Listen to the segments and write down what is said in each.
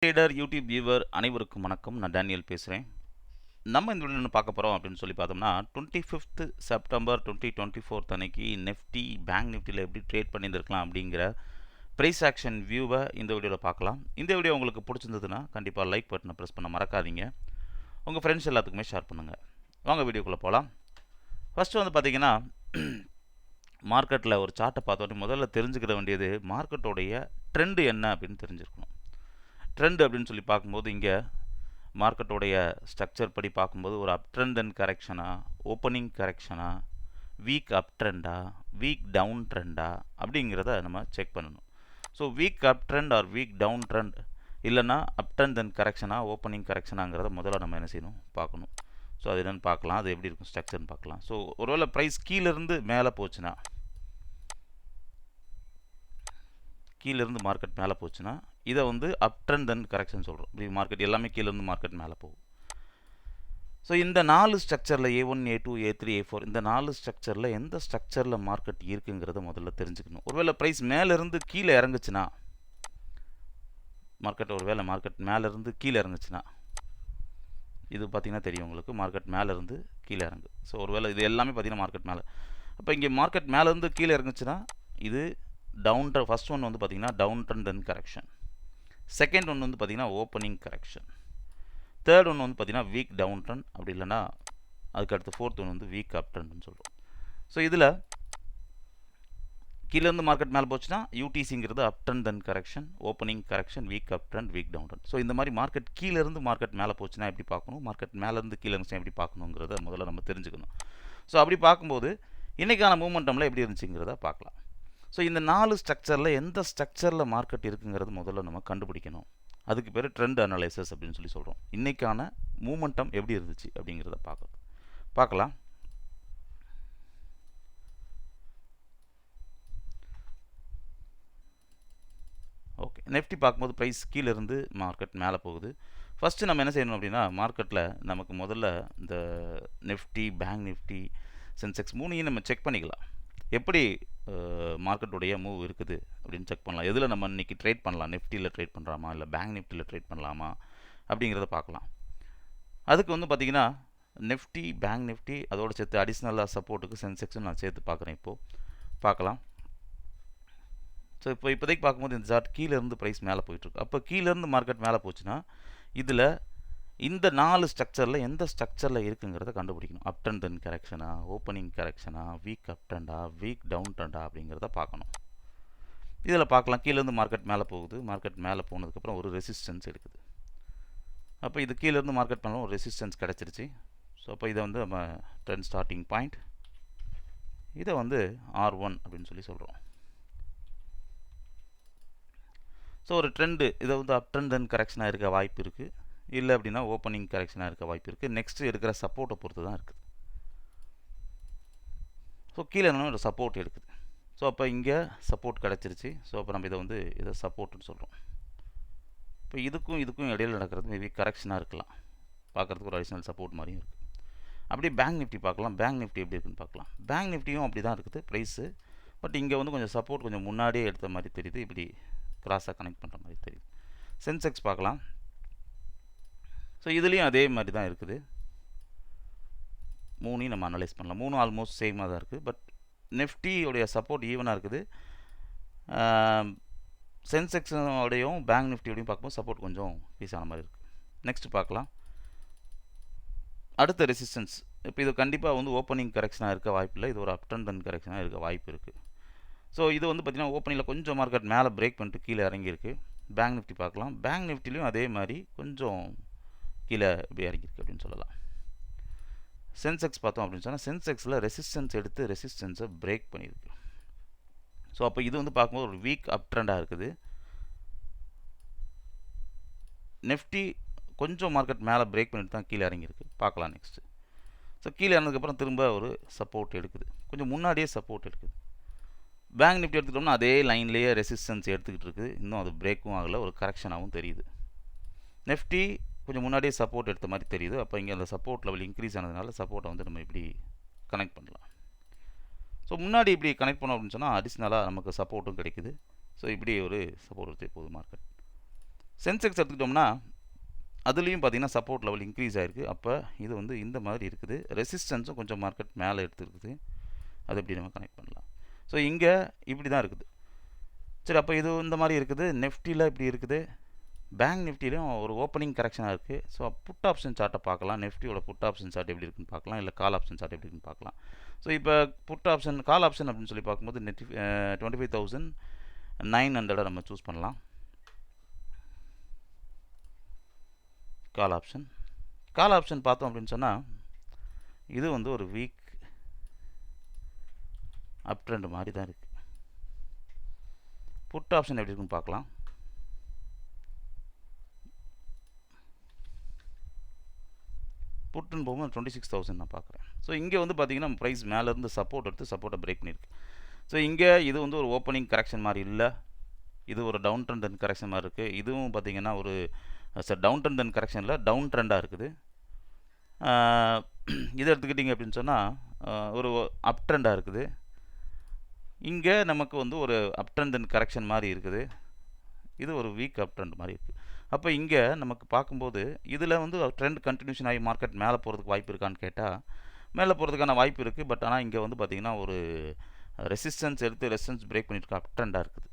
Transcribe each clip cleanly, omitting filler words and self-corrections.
Trader YouTube viewer அனைவருக்கும் வணக்கம். நான் டேனியல் பேசுகிறேன். நம்ம இந்த வீடியோ என்ன பார்க்க போகிறோம் அப்படின்னு சொல்லி பார்த்தோம்னா 25th செப்டம்பர் 2024 அன்னைக்கு நிஃப்டி பேங்க் நிஃப்டியில் எப்படி ட்ரேட் பண்ணியிருந்திருக்கலாம் அப்படிங்கிற ப்ரைஸ் ஆக்ஷன் வியூவை இந்த வீடியோவில் பார்க்கலாம். இந்த வீடியோ உங்களுக்கு பிடிச்சிருந்ததுன்னா கண்டிப்பாக லைக் பட்டனை ப்ரெஸ் பண்ண மறக்காதீங்க. உங்கள் ஃப்ரெண்ட்ஸ் எல்லாத்துக்குமே ஷேர் பண்ணுங்கள். வாங்க வீடியோக்குள்ளே போகலாம். ஃபஸ்ட்டு வந்து பார்த்தீங்கன்னா மார்க்கெட்டில் ஒரு சார்ட்டை பார்த்தோன்னே முதல்ல தெரிஞ்சுக்கிற வேண்டியது மார்க்கெட்டோடைய ட்ரெண்டு என்ன அப்படின்னு தெரிஞ்சிருக்கணும். ட்ரெண்ட் அப்படின்னு சொல்லி பார்க்கும்போது இங்கே மார்க்கெட்டோடைய ஸ்ட்ரக்சர் படி பார்க்கும்போது ஒரு அப் ட்ரெண்ட் அண்ட் கரெக்ஷனா, ஓப்பனிங் கரெக்ஷனா, வீக் அப் ட்ரெண்டா, வீக் டவுன் ட்ரெண்டா அப்படிங்கிறத நம்ம செக் பண்ணணும். So weak up trend or weak down trend இல்லைன்னா அப் ட்ரெண்ட் அண்ட் கரெக்ஷனா, ஓப்பனிங் கரெக்ஷனாங்கிறத முதல்ல நம்ம என்ன செய்யணும் பார்க்கணும். ஸோ அது என்னென்னு பார்க்கலாம், அது எப்படி இருக்கும் ஸ்ட்ரக்சர்னு பார்க்கலாம். ஸோ ஒருவேளை ப்ரைஸ் கீழேருந்து மேலே போச்சுன்னா, கீழேருந்து மார்க்கெட் மேலே போச்சுன்னா இதை வந்து அப் ட்ரெண்ட் அண்ட் கரெக்ஷன் சொல்கிறோம். இப்படி மார்க்கெட் எல்லாமே கீழேருந்து மார்க்கெட் மேலே போகும். ஸோ இந்த 4 ஸ்ட்ரக்சரில் A1, A2, A3, A4 இந்த 4 ஸ்ட்ரக்சரில் எந்த ஸ்ட்ரக்சரில் மார்க்கெட் இருக்குங்கிறத முதல்ல தெரிஞ்சுக்கணும். ஒருவேளை ப்ரைஸ் மேலேருந்து கீழே இறங்குச்சுன்னா, மார்க்கெட் மேலேருந்து கீழே இறங்குச்சுன்னா, இது பார்த்திங்கன்னா தெரியும் உங்களுக்கு, மார்க்கெட் மேலேருந்து கீழே இறங்கு. ஸோ ஒருவேளை இது எல்லாமே பார்த்திங்கன்னா மார்க்கெட் மேலே. அப்போ இங்கே மார்க்கெட் மேலேருந்து கீழே இறங்குச்சுன்னா இது டவுன் ஃபர்ஸ்ட் ஒன் வந்து பார்த்திங்கன்னா down trend and correction. Second one வந்து பார்த்திங்கன்னா ஓப்பனிங் கரெக்ஷன். தேர்ட் ஒன் வந்து பார்த்திங்கன்னா வீக் டவுன் ட்ரெண்ட், அப்படி இல்லைனா அதுக்கு அடுத்து ஃபோர்த் ஒன் வந்து வீக் அப் ட்ரெண்ட்னு சொல்கிறோம். ஸோ இதில் கீழேருந்து மார்க்கெட் மேலே போச்சுன்னா யூடிசிங்கிறது up trend and correction, opening correction, weak up trend, weak down trend. So இந்த மாதிரி மார்க்கெட் கீழேருந்து மார்க்கெட் மேலே போச்சுன்னா எப்படி பார்க்கணும், மார்க்கெட் மேலேருந்து கீழே இருந்துச்சுன்னா எப்படி பார்க்கணுங்கிறத முதல்ல நம்ம தெரிஞ்சுக்கணும். ஸோ அப்படி பார்க்கும்போது இன்றைக்கான மூமெண்டமில் எப்படி இருந்துச்சுங்கிறத பார்க்கலாம். ஸோ இந்த 4 ஸ்ட்ரக்சரில் எந்த ஸ்ட்ரக்சரில் மார்க்கெட் இருக்குங்கிறது முதல்ல நம்ம கண்டுபிடிக்கணும். அதுக்கு பேர் ட்ரெண்ட் அனலைசஸ் அப்படின்னு சொல்லி சொல்கிறோம். இன்றைக்கான மூமெண்டம் எப்படி இருந்துச்சு அப்படிங்கிறத பார்க்கலாம். ஓகே, நிஃப்டி பார்க்கும்போது ப்ரைஸ் கீழேருந்து மார்க்கெட் மேலே போகுது. ஃபஸ்ட்டு நம்ம என்ன செய்யணும் அப்படின்னா, மார்க்கெட்டில் நமக்கு முதல்ல இந்த நிஃப்டி, பேங்க் நிஃப்டி, சென்செக்ஸ் 3ஐயும் நம்ம செக் பண்ணிக்கலாம். எப்படி மார்க்கெட்டுடைய மூவ் இருக்குது அப்படின்னு செக் பண்ணலாம். எதில் நம்ம இன்றைக்கி ட்ரேட் பண்ணலாம், நிஃப்டியில் ட்ரேட் பண்ணுறாமா இல்லை பேங்க் நிஃப்டியில் ட்ரேட் பண்ணலாமா அப்படிங்கிறத பார்க்கலாம். அதுக்கு வந்து பார்த்திங்கன்னா நிஃப்டி, பேங்க் நிஃப்டி அதோடு சேர்த்து அடிஷ்னலாக சப்போர்ட்டுக்கு சென்செக்ஸும் நான் சேர்த்து பார்க்குறேன். இப்போது பார்க்கலாம். ஸோ இப்போதைக்கு பார்க்கும்போது இந்த சார்ட் கீழேருந்து ப்ரைஸ் மேலே போயிட்டுருக்கு. அப்போ கீழேருந்து மார்க்கெட் மேலே போச்சுன்னா இதில் இந்த 4 ஸ்ட்ரக்சரில் எந்த ஸ்ட்ரக்சரில் இருக்குங்கிறத கண்டுபிடிக்கணும். அப் ட்ரெண்ட் அண்ட் கரெக்ஷனா, ஓப்பனிங் கரெக்ஷனா, வீக் அப் ட்ரெண்டா, வீக் டவுன் ட்ரெண்டா அப்படிங்கிறத பார்க்கணும். இதில் பார்க்கலாம், கீழேருந்து மார்க்கெட் மேலே போகுது. மார்க்கெட் மேலே போனதுக்கப்புறம் ஒரு ரெசிஸ்டன்ஸ் எடுக்குது. அப்போ இது கீழேருந்து மார்க்கெட் மேலே ஒரு ரெசிஸ்டன்ஸ் கிடச்சிருச்சு. ஸோ அப்போ இதை வந்து நம்ம ட்ரெண்ட் ஸ்டார்டிங் பாயிண்ட், இதை வந்து R1 அப்படின்னு சொல்லி சொல்கிறோம். ஸோ ஒரு ட்ரெண்டு இதை வந்து அப் ட்ரெண்ட் அண்ட் கரெக்ஷனாக இருக்க வாய்ப்பு இருக்குது, இல்லை அப்படின்னா ஓப்பனிங் கரெக்ஷனாக இருக்க வாய்ப்பு இருக்குது. நெக்ஸ்ட்டு எடுக்கிற சப்போர்ட்டை பொறுத்து தான் இருக்குது. ஸோ கீழே என்ன ஒரு சப்போர்ட் எடுக்குது. ஸோ அப்போ இங்கே சப்போர்ட் கிடச்சிருச்சு. ஸோ அப்போ நம்ம இதை சப்போர்ட்டுன்னு சொல்கிறோம். இப்போ இதுக்கும் இடையில் நடக்கிறது மேபி கரெக்ஷனாக இருக்கலாம். பார்க்குறதுக்கு ஒரு அடிஷ்னல் சப்போர்ட் மாதிரியும் இருக்குது. அப்படியே பேங்க் நிஃப்டி பார்க்கலாம். பேங்க் நிஃப்டி எப்படி இருக்குன்னு பார்க்கலாம். பேங்க் நிஃப்டியும் அப்படி தான் இருக்குது ப்ரைஸு. பட் இங்கே வந்து கொஞ்சம் சப்போர்ட் கொஞ்சம் முன்னாடியே எடுத்த மாதிரி தெரியுது. இப்படி கிராஸாக கனெக்ட் பண்ணுற மாதிரி தெரியுது. சென்செக்ஸ் பார்க்கலாம். ஸோ இதுலேயும் அதே மாதிரி தான் இருக்குது. 3ஐயும் நம்ம அனலைஸ் பண்ணலாம். 3 ஆல்மோஸ்ட் சேமாக தான் இருக்குது. பட் நிஃப்டியோடைய சப்போர்ட் ஈவனாக இருக்குது. சென்செக்ஸோடையும் பேங்க் நிஃப்டியோடையும் பார்க்கும்போது சப்போர்ட் கொஞ்சம் பீஸ் ஆன மாதிரி இருக்குது. நெக்ஸ்ட் பார்க்கலாம். அடுத்த ரெசிஸ்டன்ஸ், இப்போ இது கண்டிப்பாக வந்து ஓப்பனிங் கரெக்ஷனாக இருக்க வாய்ப்பு இல்லை. இது ஒரு அப் ட்ரெண்ட் அண்ட் கரெக்ஷனாக இருக்க வாய்ப்பு இருக்குது. ஸோ இது வந்து பார்த்திங்கன்னா ஓப்பனிங்கில் கொஞ்சம் மார்க்கெட் மேலே பிரேக் பண்ணிட்டு கீழே இறங்கியிருக்கு. பேங்க் நிஃப்டி பார்க்கலாம். பேங்க் நிஃப்டிலையும் அதே மாதிரி கொஞ்சம் கீழே இப்படி இறங்கியிருக்கு அப்படின்னு சொல்லலாம். சென்செக்ஸ் பார்த்தோம் அப்படின்னு சொன்னால் சென்செக்ஸில் ரெசிஸ்டன்ஸ் எடுத்து ரெசிஸ்டன்ஸை பிரேக் பண்ணியிருக்கு. ஸோ அப்போ இது வந்து பார்க்கும்போது ஒரு வீக் அப் ட்ரெண்டாக இருக்குது. நிஃப்டி கொஞ்சம் மார்க்கெட் மேலே பிரேக் பண்ணிட்டு தான் கீழே இறங்கியிருக்கு. பார்க்கலாம் நெக்ஸ்ட்டு. ஸோ கீழே இறங்கினதுக்கப்புறம் திரும்ப ஒரு சப்போர்ட் எடுக்குது. கொஞ்சம் முன்னாடியே சப்போர்ட் எடுக்குது. பேங்க் நிஃப்டி எடுத்துக்கிட்டோம்னா அதே லைன்லேயே ரெசிஸ்டன்ஸ் எடுத்துக்கிட்டு இருக்குது. இன்னும் அது பிரேக்கும் ஆகலை, ஒரு கரெக்ஷனாகவும் தெரியுது. நிஃப்டி கொஞ்சம் முன்னாடியே சப்போர்ட் எடுத்த மாதிரி தெரியுது. அப்போ இங்கே அந்த சப்போர்ட் லெவல் இன்க்ரீஸ் ஆனதுனால சப்போர்ட்டை வந்து நம்ம இப்படி கனெக்ட் பண்ணலாம். ஸோ முன்னாடி இப்படி கனெக்ட் பண்ணோம் அப்படின்னு சொன்னால் அடிஷ்னலாக நமக்கு சப்போர்ட்டும் கிடைக்குது. ஸோ இப்படி ஒரு சப்போர்ட் எடுத்து போகுது மார்க்கெட். சென்செக்ஸ் எடுத்துக்கிட்டோம்னா அதுலேயும் பார்த்தீங்கன்னா சப்போர்ட் லெவல் இன்க்ரீஸ் ஆகிருக்கு. அப்போ இது வந்து இந்த மாதிரி இருக்குது. ரெசிஸ்டன்ஸும் கொஞ்சம் மார்க்கெட் மேலே எடுத்துருக்குது. அது எப்படி நம்ம கனெக்ட் பண்ணலாம். ஸோ இங்கே இப்படி தான் இருக்குது. சரி, அப்போ இது இந்த மாதிரி இருக்குது. நெஃப்டியில் இப்படி இருக்குது. பேங்க் நிஃப்டிலையும் ஒரு ஓப்பனிங் கரெக்ஷனாக இருக்குது. ஸோ புட் ஆப்ஷன் சார்ட்டை பார்க்கலாம். நெஃப்டியோட புட் ஆப்ஷன் சார்ட் எப்படி இருக்குன்னு பார்க்கலாம், இல்லை கால் ஆப்ஷன் சார்ட் எப்படி இருக்குன்னு பார்க்கலாம். ஸோ இப்போ புட் ஆப்ஷன் கால் ஆப்ஷன் அப்படின்னு சொல்லி பார்க்கும்போது 25,900 நம்ம சூஸ் பண்ணலாம். கால் ஆப்ஷன் பார்த்தோம் அப்படின்னு சொன்னால் இது வந்து ஒரு வீக் அப் ட்ரெண்ட் மாதிரி தான் இருக்குது. புட் ஆப்ஷன் எப்படி இருக்குன்னு பார்க்கலாம். புட்டுன்னு போகும்போது 26,000 நான் பார்க்குறேன். ஸோ இங்கே வந்து பார்த்தீங்கன்னா ப்ரைஸ் மேலேருந்து சப்போர்ட் எடுத்து சப்போர்ட்டை பிரேக் பண்ணியிருக்கு. ஸோ இங்கே இது வந்து ஒரு ஓப்பனிங் கரெக்ஷன் மாதிரி இல்லை. இது ஒரு டவுன் ட்ரெண்ட் அண்ட் கரெக்ஷன் மாதிரி இருக்குது. இதுவும் பார்த்தீங்கன்னா ஒரு டவுன் ட்ரெண்ட் அண்ட் கரெக்ஷனில் டவுன் ட்ரெண்டாக இருக்குது. இதை எடுத்துக்கிட்டிங்க அப்படின்னு சொன்னால் ஒரு அப் ட்ரெண்டாக இருக்குது. இங்கே நமக்கு வந்து ஒரு அப் ட்ரெண்ட் அண்ட் கரெக்ஷன் மாதிரி இருக்குது. இது ஒரு வீக் அப் ட்ரெண்ட் மாதிரி இருக்குது. அப்போ இங்கே நமக்கு பார்க்கும்போது இதில் வந்து ட்ரெண்ட் கண்டினியூஷன் ஆகி மார்க்கெட் மேலே போகிறதுக்கு வாய்ப்பு இருக்கான்னு கேட்டால் மேலே போகிறதுக்கான வாய்ப்பு இருக்குது. பட் ஆனால் இங்கே வந்து பார்த்திங்கன்னா ஒரு ரெசிஸ்டன்ஸ் எடுத்து ரெசிஸ்டன்ஸ் பிரேக் பண்ணிட்டு அப் ட்ரெண்டாக இருக்குது.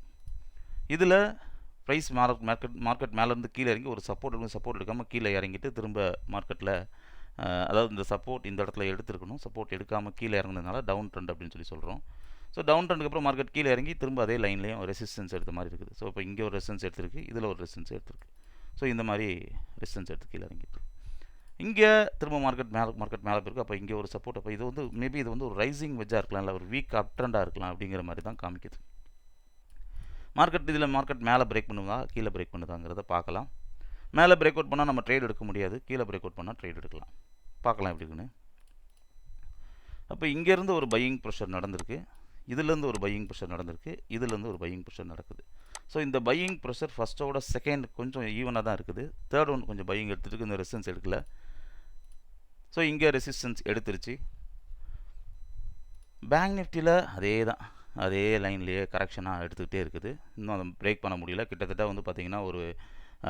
இதில் ப்ரைஸ் மார்க்கெட் மேலேருந்து கீழே இறங்கி ஒரு சப்போர்ட் எடுக்காமல் கீழே இறங்கிட்டு திரும்ப மார்க்கெட்டில் அதாவது இந்த சப்போர்ட் இந்த இடத்துல எடுத்துருக்கணும். சப்போர்ட் எடுக்காமல் கீழே இறங்குனதுனால டவுன் ட்ரெண்ட் அப்படின்னு சொல்லி சொல்கிறோம். ஸோ டவுன் ட்ரெண்டுக்கு அப்புறம் மார்க்கெட் கீழே இறங்கி திரும்ப அதே லைன்லேயும் ரெசிஸ்டன்ஸ் எடுத்த மாதிரி இருக்குது. ஸோ இப்போ இங்கே ஒரு ரெசிஸ்டன்ஸ் எடுத்துருக்கு, இதில் ஒரு ரெசிஸ்டன்ஸ் எடுத்துருக்கு. ஸோ இந்த மாதிரி ரெசிஸ்டன்ஸ் எடுத்து கீழே இறங்கிட்டு இங்கே திரும்ப மார்க்கெட் மேலே போயிருக்கு. அப்போ இங்கே ஒரு சப்போர்ட். அப்போ இது வந்து மேபி இது வந்து ஒரு ரைசிங் வெஜ்ஜாக இருக்கலாம், இல்லை ஒரு வீக் அப் ட்ரெண்டாக இருக்கலாம் அப்படிங்கிற மாதிரி தான் காமிக்குது. மார்க்கெட் மேலே பிரேக் பண்ணுதா கீழே பிரேக் பண்ணுதாங்கிறத பார்க்கலாம். மேலே பிரேக் அவுட் பண்ணால் நம்ம ட்ரேட் எடுக்க முடியாது, கீழே பிரேக் அவுட் பண்ணால் ட்ரேட் எடுக்கலாம். பார்க்கலாம் எப்படி இருக்குன்னு. அப்போ இங்கேருந்து ஒரு பையிங் ப்ரெஷர் நடந்திருக்கு, இதுலேருந்து ஒரு பையிங் ப்ரெஷர் நடந்திருக்கு, இதுலேருந்து ஒரு பையிங் ப்ரெஷர் நடக்குது. ஸோ இந்த பையிங் ப்ரெஷர் ஃபஸ்ட்டோட செகண்ட் கொஞ்சம் ஈவனாக தான் இருக்குது. தேர்ட் ஒன் கொஞ்சம் பையிங் எடுத்துருக்கு, இந்த ரெசிஸ்டன்ஸ் எடுக்கல. ஸோ இங்கே ரெசிஸ்டன்ஸ் எடுத்துருச்சு. பேங்க் நிஃப்டியில் அதே லைன்லேயே கரெக்ஷனாக எடுத்துக்கிட்டே இருக்குது. இன்னும் அதை பிரேக் பண்ண முடியல. கிட்டத்தட்ட வந்து பார்த்திங்கன்னா ஒரு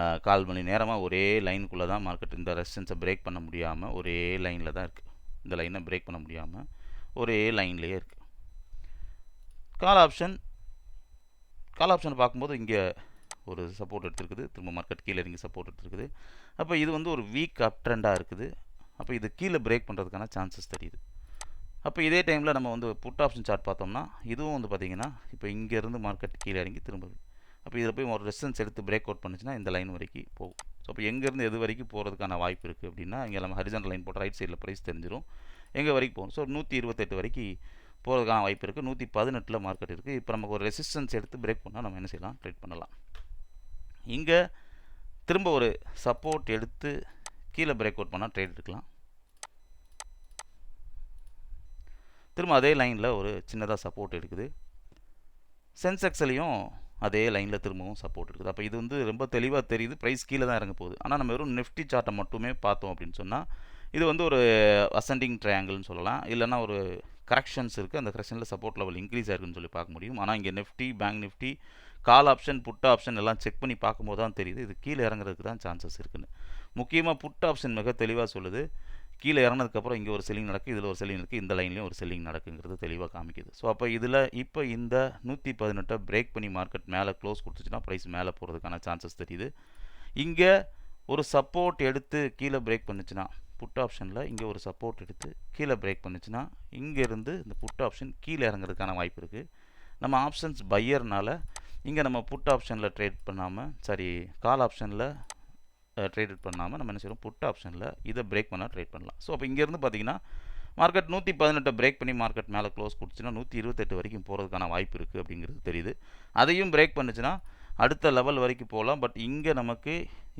1/4 மணி நேரமாக ஒரே லைனுக்குள்ளே தான் மார்க்கெட் இந்த ரெசிஸ்டன்ஸை பிரேக் பண்ண முடியாமல் ஒரே லைனில் தான் இருக்குது. இந்த லைனை பிரேக் பண்ண முடியாமல் ஒரே லைன்லேயே இருக்குது. கால் ஆப்ஷன் பார்க்கும்போது இங்கே ஒரு சப்போர்ட் எடுத்துருக்குது, திரும்ப மார்க்கெட் கீழே இறங்கி சப்போர்ட் எடுத்துருக்குது. அப்போ இது வந்து ஒரு வீக் அப் ட்ரெண்டாக இருக்குது. அப்போ இது கீழே பிரேக் பண்ணுறதுக்கான சான்சஸ் தெரியுது. அப்போ இதே டைமில் நம்ம வந்து புட் ஆப்ஷன் சார்ட் பார்த்தோம்னா இதுவும் வந்து பார்த்திங்கன்னா இப்போ இங்கேருந்து மார்க்கெட் கீழே இறங்கி திரும்ப, அப்போ இதில் போய் ஒரு ரெசிஸ்டன்ஸ் எடுத்து பிரேக் அவுட் பண்ணுச்சுன்னா இந்த லைன் வரைக்கும் போகும். ஸோ அப்போ எங்கேருந்து எது வரைக்கும் போகிறதுக்கான வாய்ப்பு இருக்குது அப்படின்னா இங்கே நம்ம ஹரிசாண்டல் லைன் போட்டு ரைட் சைடில் ப்ரைஸ் தெரிஞ்சிடும் எங்கே வரைக்கும் போகும். ஸோ 128 வரைக்கும் போகிறதுக்கான வாய்ப்பு இருக்குது. 118 மார்க்கெட் இருக்குது. இப்போ நமக்கு ஒரு ரெசிஸ்டன்ஸ் எடுத்து பிரேக் பண்ணால் நம்ம என்ன செய்யலாம், ட்ரேட் பண்ணலாம். இங்கே திரும்ப ஒரு சப்போர்ட் எடுத்து கீழே பிரேக் அவுட் பண்ணால் ட்ரேட் எடுக்கலாம். திரும்ப அதே லைனில் ஒரு சின்னதாக சப்போர்ட் எடுக்குது. சென்செக்ஸ்லையும் அதே லைனில் திரும்பவும் சப்போர்ட் இருக்குது. அப்போ இது வந்து ரொம்ப தெளிவாக தெரியுது, ப்ரைஸ் கீழே தான் இறங்க போகுது. ஆனால் நம்ம வெறும் நிஃப்டி சார்ட்டை மட்டுமே பார்த்தோம் அப்படின்னு சொன்னால் இது வந்து ஒரு அசெண்டிங் ட்ரையாங்கிள்னு சொல்லலாம், இல்லைனா ஒரு கரெக்ஷன்ஸ் இருக்குது, அந்த கரெக்ஷனில் சப்போர்ட் லெவல் இன்க்ரீஸ் ஆயிருக்குன்னு சொல்லி பார்க்க முடியும். ஆனால் இங்கே Nifty, bank Nifty, call option, put option எல்லாம் செக் பண்ணி பார்க்கும்போது தான் தெரியுது இது கீழே இறங்குறதுக்கு தான் சான்சஸ் இருக்குன்னு. முக்கியமாக புட் ஆப்ஷன் மிக தெளிவாக சொல்லுது, கீழே இறங்கினதுக்கப்புறம் இங்கே ஒரு செல்லிங் நடக்குது, இதில் ஒரு செல்லிங் இருக்குது, இந்த லைன்லேயும் ஒரு செல்லிங் நடக்குங்கிறது தெளிவாக காமிக்குது. ஸோ அப்போ இதில் இப்போ இந்த 118 பிரேக் பண்ணி மார்க்கெட் மேலே க்ளோஸ் கொடுத்துச்சுன்னா ப்ரைஸ் மேலே போகிறதுக்கான சான்சஸ் தெரியுது. இங்கே ஒரு சப்போர்ட் எடுத்து கீழே பிரேக் பண்ணுச்சுன்னா புட் ஆப்ஷனில் இங்கே ஒரு சப்போர்ட் எடுத்து கீழே பிரேக் பண்ணுச்சுன்னா இங்கேருந்து இந்த புட் ஆப்ஷன் கீழே இறங்குறதுக்கான வாய்ப்பு இருக்குது. நம்ம ஆப்ஷன்ஸ் பையர்னால இங்கே நம்ம புட் ஆப்ஷனில் ட்ரேட் பண்ணாமல் கால் ஆப்ஷனில் ட்ரேட் பண்ணாமல் நம்ம என்ன செய்யணும், புட் ஆப்ஷனில் இதை பிரேக் பண்ணால் ட்ரேட் பண்ணலாம். ஸோ அப்போ இங்கேருந்து பார்த்தீங்கன்னா மார்க்கெட் 118 பிரேக் பண்ணி மார்க்கெட் மேலே க்ளோஸ் கொடுத்துச்சுன்னா 128 வரைக்கும் போகிறதுக்கான வாய்ப்பு இருக்குது அப்படிங்கிறது தெரியுது. அதையும் பிரேக் பண்ணுச்சுன்னா அடுத்த லெவல் வரைக்கும் போகலாம். பட் இங்கே நமக்கு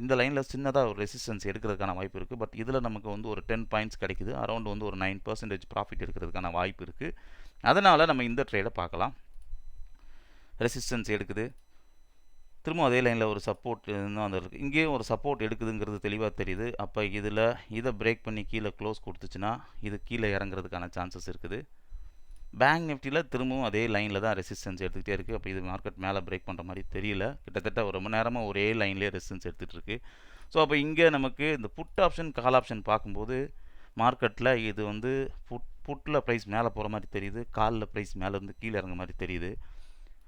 இந்த லைனில் சின்னதாக ஒரு ரெசிஸ்டன்ஸ் எடுக்கிறதுக்கான வாய்ப்பு இருக்குது. பட் இதில் நமக்கு வந்து ஒரு 10 பாயிண்ட்ஸ் கிடைக்குது, அரௌண்ட் வந்து ஒரு 9% ப்ராஃபிட் எடுக்கிறதுக்கான வாய்ப்பு இருக்குது. அதனால் நம்ம இந்த ட்ரேடை பார்க்கலாம். ரெசிஸ்டன்ஸ் எடுக்குது, திரும்ப அதே லைனில் ஒரு சப்போர்ட் இன்னும் அந்த இருக்குது, இங்கேயும் ஒரு சப்போர்ட் எடுக்குதுங்கிறது தெளிவாக தெரியுது. அப்போ இதை பிரேக் பண்ணி கீழே க்ளோஸ் கொடுத்துச்சுன்னா இது கீழே இறங்குறதுக்கான சான்சஸ் இருக்குது. பேங்க் நிஃப்டியில் திரும்பவும் அதே லைனில் தான் ரெசிஸ்டன்ஸ் எடுத்துக்கிட்டே இருக்குது. அப்போ இது மார்க்கெட் மேலே பிரேக் பண்ணுற மாதிரி தெரியல. கிட்டத்தட்ட ஒரு ரொம்ப நேரமாக ஒரே லைன்லேயே ரெசிஸ்டன்ஸ் எடுத்துகிட்டு இருக்கு. ஸோ அப்போ இங்கே நமக்கு இந்த புட் ஆப்ஷன் கால் ஆப்ஷன் பார்க்கும்போது மார்க்கெட்டில் இது வந்து புட்டில் ப்ரைஸ் மேலே போகிற மாதிரி தெரியுது, காலில் ப்ரைஸ் மேலேருந்து கீழே இறங்க மாதிரி தெரியுது.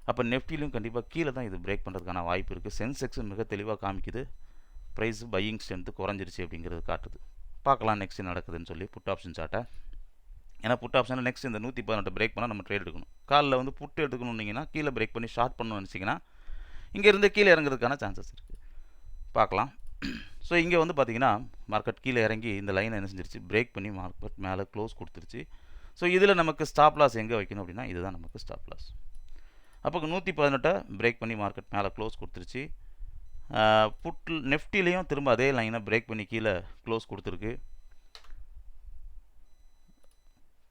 அப்போ நெஃப்டிலையும் கண்டிப்பாக கீழே தான் இது பிரேக் பண்ணுறதுக்கான வாய்ப்பு இருக்குது. சென்செக்ஸும் மிக தெளிவாக காமிக்குது, ப்ரைஸ் பையிங் ஸ்ட்ரென்த்து குறைஞ்சிருச்சு அப்படிங்கிறது காட்டுது. பார்க்கலாம் நெக்ஸ்ட் நடக்குதுன்னு சொல்லி புட் ஆப்ஷன் சார்ட்டை. ஏன்னா புட் ஆப்ஷனில் நெக்ஸ்ட் இந்த 118 பிரேக் பண்ணால் நம்ம ட்ரேட் எடுக்கணும். காலில் வந்து புட்டு எடுக்கணுன்னீங்கன்னா கீழே பிரேக் பண்ணி ஷார்ட் பண்ணணும்னு நினச்சிங்கன்னா இங்கேருந்து கீழே இறங்குறதுக்கான சான்சஸ் இருக்குது. பார்க்கலாம். ஸோ இங்கே வந்து பார்த்தீங்கன்னா மார்க்கெட் கீழே இறங்கி இந்த லைனை என்ன செஞ்சிருச்சு, பிரேக் பண்ணி மார்க்கெட் மேலே க்ளோஸ் கொடுத்துருச்சு. ஸோ இதில் நமக்கு ஸ்டாப் லாஸ் எங்கே வைக்கணும் அப்படின்னா இதுதான் நமக்கு ஸ்டாப் லாஸ். அப்போ 118 பிரேக் பண்ணி மார்க்கெட் மேலே க்ளோஸ் கொடுத்துருச்சு. நெஃப்டிலையும் திரும்ப அதே லைனை பிரேக் பண்ணி கீழே க்ளோஸ் கொடுத்துருக்கு.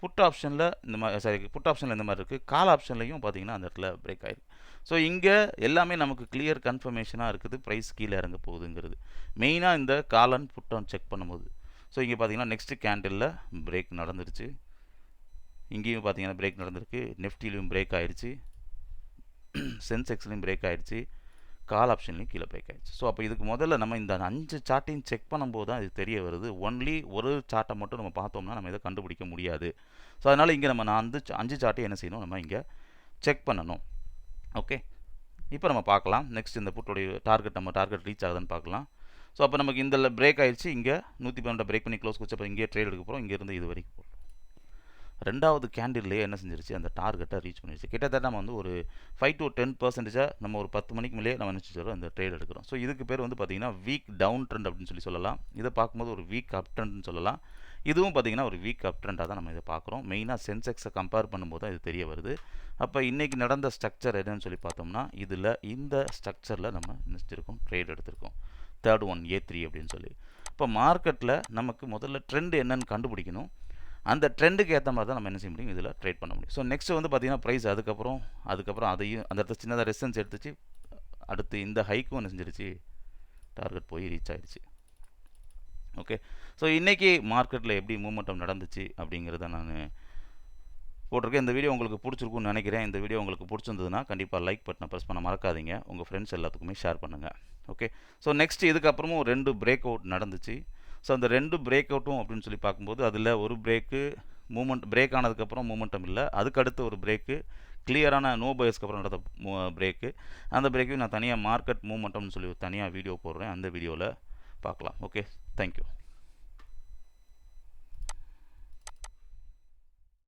புட் ஆப்ஷனில் இந்த மாதிரி புட் ஆப்ஷனில் இந்த மாதிரி இருக்குது. கால் ஆப்ஷன்லையும் பார்த்தீங்கன்னா அந்த இடத்துல பிரேக் ஆகிருக்கு. ஸோ இங்கே எல்லாமே நமக்கு கிளியர் கன்ஃபர்மேஷனாக இருக்குது ப்ரைஸ் கீழே இறங்க போகுதுங்கிறது. மெயினாக இந்த call and put on check பண்ணும்போது ஸோ இங்கே பார்த்தீங்கன்னா நெக்ஸ்ட் கேண்டிலில் பிரேக் நடந்துருச்சு. இங்கேயும் பார்த்தீங்கன்னா பிரேக் நடந்திருக்கு. நெஃப்டிலையும் பிரேக் ஆகிடுச்சு, சென்செக்ஸ்லையும் பிரேக் ஆகிடுச்சு, கால் ஆப்ஷன்லையும் கீழே பிரேக் ஆகிடுச்சு. ஸோ அப்போ இதுக்கு முதல்ல நம்ம இந்த 5 சார்ட்டையும் செக் பண்ணும்போது தான் இது தெரிய வருது. ஒன்லி ஒரு சார்ட்டை மட்டும் நம்ம பார்த்தோம்னா நம்ம இதை கண்டுபிடிக்க முடியாது. ஸோ அதனால் இங்கே நம்ம 5 சார்ட்டையும் என்ன செய்யணும், நம்ம இங்கே செக் பண்ணணும். ஓகே, இப்போ நம்ம பார்க்கலாம் நெக்ஸ்ட் இந்த புட்டோடைய டார்கெட் ரீச் ஆகுதுன்னு பார்க்கலாம். ஸோ அப்போ நமக்கு இந்த பிரேக் ஆகிடுச்சு. இங்கே 112 பிரேக் பண்ணி க்ளோஸ் கொடுத்து அப்போ இங்கே ட்ரேட் எடுக்க போகிறோம். இங்கேருந்து இது வரைக்கும் போகிறோம். ரெண்டாவது கேண்டில்லையே என்ன செஞ்சிருச்சு, அந்த டார்கெட்டை ரீச் பண்ணிடுச்சு. கிட்டத்தட்ட நம்ம வந்து ஒரு 5 to 10% நம்ம ஒரு 10 மணிக்கு மேலே நம்ம நினச்சிட்டு அந்த ட்ரேட் எடுக்கிறோம். ஸோ இதுக்கு பேர் வந்து பார்த்திங்கன்னா வீக் டவுன் ட்ரெண்ட் அப்படின்னு சொல்லலாம். இதை பார்க்கும்போது ஒரு வீக் அப் ட்ரெண்ட்னு சொல்லலாம். இதுவும் பார்த்திங்கன்னா ஒரு வீக் அப் ட்ரெண்டாக தான் நம்ம இதை பார்க்குறோம். மெயினாக சென்செக்ஸை கம்பேர் பண்ணும்போது தான் இது தெரிய வருது. அப்போ இன்றைக்கி நடந்த ஸ்ட்ரக்சர் என்னன்னு சொல்லி பார்த்தோம்னா இந்த ஸ்ட்ரக்சரில் நம்ம நினச்சிருக்கோம் ட்ரேட் எடுத்திருக்கோம். தேர்ட் ஒன் A3 அப்படின்னு சொல்லி. இப்போ மார்க்கெட்டில் நமக்கு முதல்ல ட்ரெண்ட் என்னன்னு கண்டுபிடிக்கணும். அந்த ட்ரெண்டுக்கு ஏற்ற மாதிரி தான் நம்ம என்ன செய்ய முடியும், இதில் ட்ரேட் பண்ண முடியும். ஸோ நெக்ஸ்ட் வந்து பார்த்திங்கன்னா ப்ரைஸ் அதுக்கப்புறம் அதையும் அந்த இடத்துல சின்னதாக ரெசிஸ்டன்ஸ் எடுத்துச்சு. அடுத்து இந்த ஹைக்கும் என்ன செஞ்சிருச்சு, டார்கெட் போய் ரீச் ஆகிடுச்சு. ஓகே, ஸோ இன்றைக்கி மார்க்கெட்டில் எப்படி மூமெண்டம் நடந்துச்சு அப்படிங்கிறத நான் போட்டிருக்கேன். இந்த வீடியோ உங்களுக்கு பிடிச்சிருக்குன்னு நினைக்கிறேன். இந்த வீடியோ உங்களுக்கு பிடிச்சிருந்ததுன்னா கண்டிப்பாக லைக் பட்டனை ப்ரெஸ் பண்ண மறக்காதீங்க. உங்கள் ஃப்ரெண்ட்ஸ் எல்லாத்துக்குமே ஷேர் பண்ணுங்கள். ஓகே, ஸோ நெக்ஸ்ட் இதுக்கப்புறமும் 2 பிரேக் அவுட் நடந்துச்சு. ஸோ அந்த 2 பிரேக் அவுட்டும் அப்படின்னு சொல்லி பார்க்கும்போது அதில் ஒரு பிரேக் ஆனதுக்கப்புறம் மூமெண்டம் இல்லை. அதுக்கடுத்து ஒரு பிரேக்கு கிளியரான நோ பயஸ்க்கு அப்புறம் நடந்த பிரேக்கு. அந்த பிரேக்கையும் நான் தனியாக மார்க்கெட் மூமெண்டம்னு சொல்லி தனியாக வீடியோ போடுறேன். அந்த வீடியோவில் பார்க்கலாம். Okay, thank you.